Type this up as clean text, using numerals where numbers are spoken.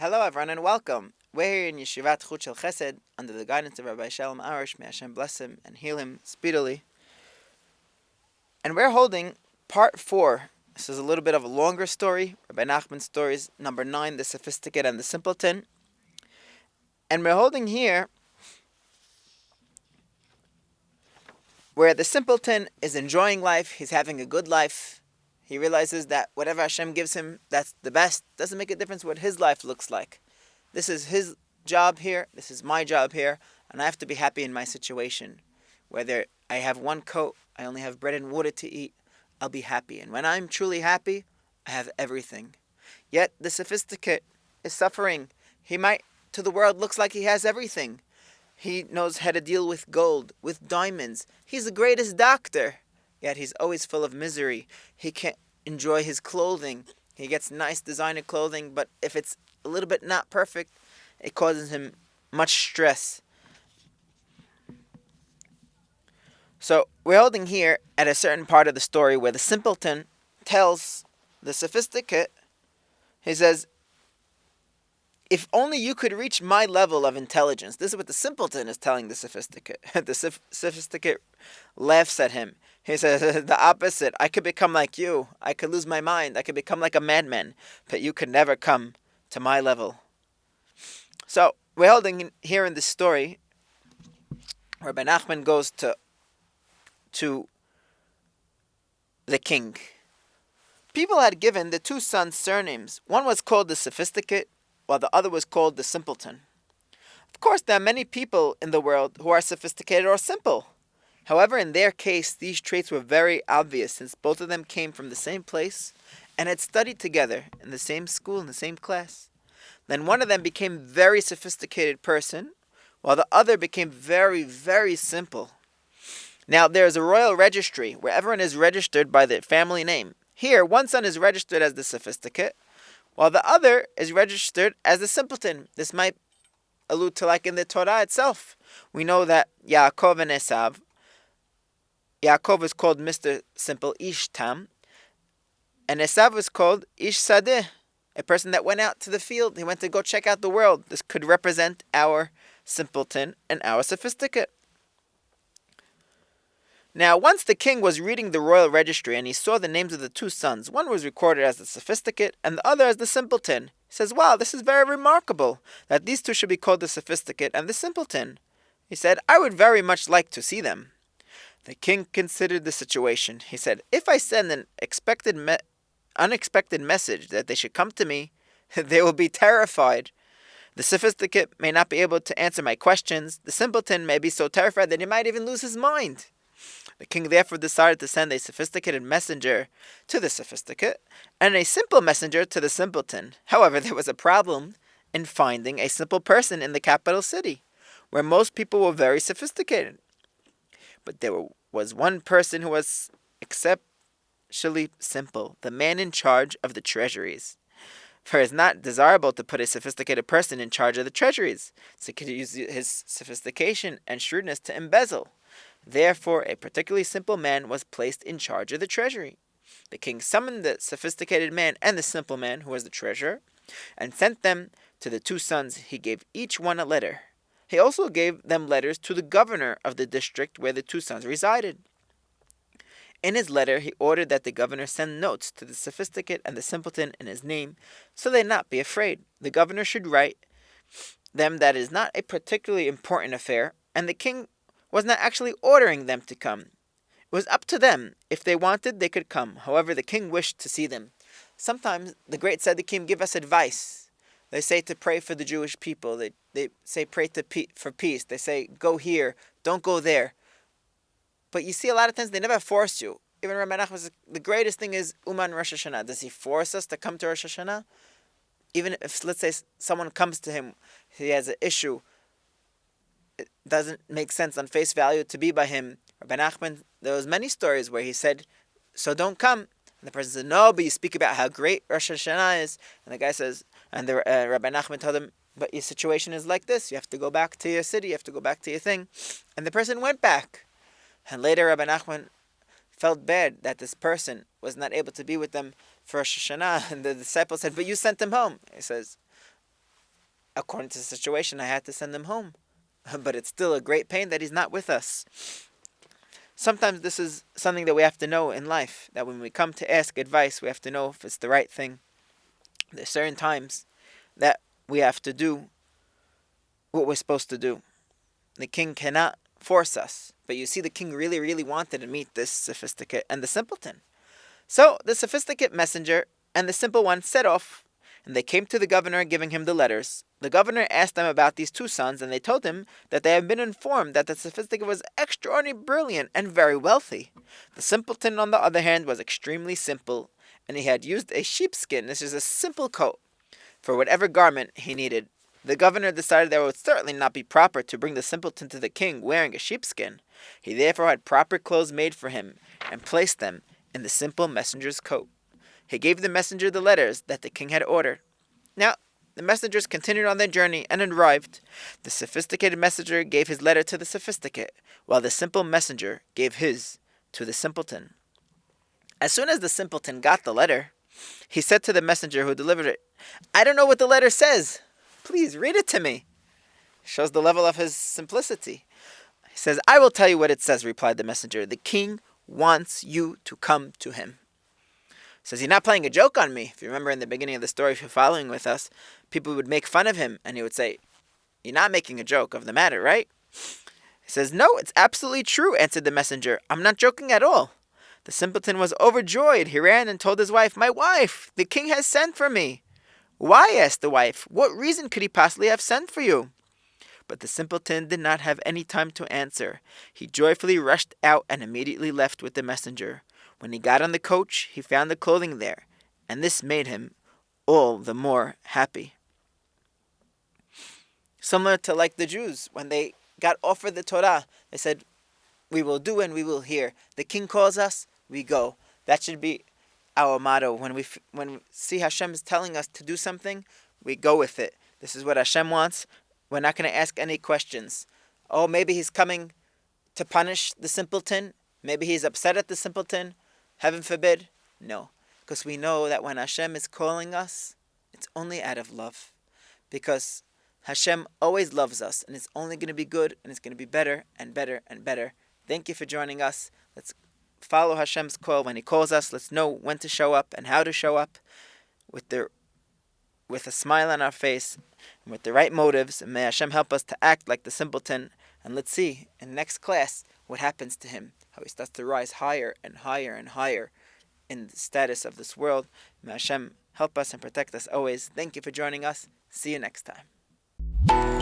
Hello everyone and welcome. We're here in Yeshivat Chut Shel Chesed under the guidance of Rabbi Shalom Arush. May Hashem bless him and heal him speedily. And we're holding part 4. This is a little bit of a longer story. Rabbi Nachman's stories, number 9, the Sophisticate and the Simpleton. And we're holding here where the Simpleton is enjoying life. He's having a good life. He realizes that whatever Hashem gives him, that's the best. Doesn't make a difference what his life looks like. This is his job here. This is my job here. And I have to be happy in my situation. Whether I have one coat, I only have bread and water to eat, I'll be happy. And when I'm truly happy, I have everything. Yet the Sophisticate is suffering. He might, to the world, looks like he has everything. He knows how to deal with gold, with diamonds. He's the greatest doctor. Yet he's always full of misery. He can't enjoy his clothing. He gets nice designer clothing, but if it's a little bit not perfect, it causes him much stress. So we're holding here at a certain part of the story where the Simpleton tells the Sophisticate, he says, if only you could reach my level of intelligence. This is what the Simpleton is telling the Sophisticate. The Sophisticate laughs at him. He says, the opposite. I could become like you. I could lose my mind. I could become like a madman. But you could never come to my level. So, we're holding here in this story, Rabbi Nachman goes to the king. People had given the two sons surnames. One was called the Sophisticate, while the other was called the Simpleton. Of course, there are many people in the world who are sophisticated or simple. However, in their case, these traits were very obvious since both of them came from the same place and had studied together in the same school, in the same class. Then one of them became a very sophisticated person, while the other became very, very simple. Now, there is a royal registry where everyone is registered by their family name. Here, one son is registered as the Sophisticate, while the other is registered as the Simpleton. This might allude to like in the Torah itself. We know that Yaakov and Esav, Yaakov is called Mr. Simple, Ish Tam, and Esav was called Ish Sadeh, a person that went out to the field. He went to go check out the world. This could represent our Simpleton and our Sophisticate. Now, once the king was reading the royal registry and he saw the names of the two sons, one was recorded as the Sophisticate and the other as the Simpleton. He says, wow, this is very remarkable that these two should be called the Sophisticate and the Simpleton. He said, I would very much like to see them. The king considered the situation. He said, if I send an unexpected message that they should come to me, they will be terrified. The Sophisticate may not be able to answer my questions. The Simpleton may be so terrified that he might even lose his mind. The king therefore decided to send a sophisticated messenger to the Sophisticate and a simple messenger to the Simpleton. However, there was a problem in finding a simple person in the capital city, where most people were very sophisticated. But there was one person who was exceptionally simple, the man in charge of the treasuries. For it is not desirable to put a sophisticated person in charge of the treasuries, so he could use his sophistication and shrewdness to embezzle. Therefore, a particularly simple man was placed in charge of the treasury. The king summoned the sophisticated man and the simple man, who was the treasurer, and sent them to the two sons. He gave each one a letter. He also gave them letters to the governor of the district where the two sons resided. In his letter, he ordered that the governor send notes to the Sophisticate and the Simpleton in his name, so they not be afraid. The governor should write them that it is not a particularly important affair, and the king was not actually ordering them to come. It was up to them. If they wanted, they could come. However, the king wished to see them. Sometimes the great tzaddikim give us advice. They say to pray for the Jewish people. They say pray for peace. They say go here, don't go there. But you see, a lot of times they never force you. Even Rabbi Nachman says the greatest thing is Uman Rosh Hashanah. Does he force us to come to Rosh Hashanah? Even if, let's say, someone comes to him, he has an issue, it doesn't make sense on face value to be by him. Rabbi Nachman, there was many stories where he said, so don't come. And the person said, no, but you speak about how great Rosh Hashanah is. And the guy says, and Rabbi Nachman told him, but your situation is like this. You have to go back to your city. You have to go back to your thing. And the person went back. And later Rabbi Nachman felt bad that this person was not able to be with them for Rosh Hashanah. And the disciple said, but you sent him home. He says, according to the situation, I had to send him home. But it's still a great pain that he's not with us. Sometimes this is something that we have to know in life, that when we come to ask advice, we have to know if it's the right thing. There's certain times that we have to do what we're supposed to do. The king cannot force us. But you see, the king really, really wanted to meet this Sophisticate and the Simpleton. So the Sophisticate messenger and the simple one set off, and they came to the governor giving him the letters. The governor asked them about these two sons, and they told him that they had been informed that the Sophisticate was extraordinarily brilliant and very wealthy. The Simpleton, on the other hand, was extremely simple, and he had used a sheepskin, this is a simple coat, for whatever garment he needed. The governor decided that it would certainly not be proper to bring the Simpleton to the king wearing a sheepskin. He therefore had proper clothes made for him, and placed them in the simple messenger's coat. He gave the messenger the letters that the king had ordered. Now, the messengers continued on their journey and arrived. The sophisticated messenger gave his letter to the Sophisticate, while the simple messenger gave his to the Simpleton. As soon as the Simpleton got the letter, he said to the messenger who delivered it, "I don't know what the letter says. Please read it to me." Shows the level of his simplicity. He says, "I will tell you what it says," replied the messenger. "The king wants you to come to him." Says, "You're not playing a joke on me." If you remember in the beginning of the story, if you're following with us, people would make fun of him, and he would say, "You're not making a joke of the matter, right?" He says, "No, it's absolutely true," answered the messenger. "I'm not joking at all." The Simpleton was overjoyed. He ran and told his wife, "My wife, the king has sent for me." "Why?" asked the wife. "What reason could he possibly have sent for you?" But the Simpleton did not have any time to answer. He joyfully rushed out and immediately left with the messenger. When he got on the coach, he found the clothing there, and this made him all the more happy. Similar to like the Jews, when they got offered the Torah, they said, "We will do and we will hear. The king calls us, we go." That should be our motto. When we see Hashem is telling us to do something, we go with it. This is what Hashem wants. We're not going to ask any questions. Oh, maybe he's coming to punish the Simpleton. Maybe he's upset at the Simpleton. Heaven forbid. No. Because we know that when Hashem is calling us, it's only out of love. Because Hashem always loves us, and it's only going to be good, and it's going to be better and better and better. Thank you for joining us. Let's follow Hashem's call. When he calls us, let's know when to show up and how to show up with a smile on our face and with the right motives. And may Hashem help us to act like the Simpleton. And let's see in the next class what happens to him, how he starts to rise higher and higher and higher in the status of this world. May Hashem help us and protect us always. Thank you for joining us. See you next time.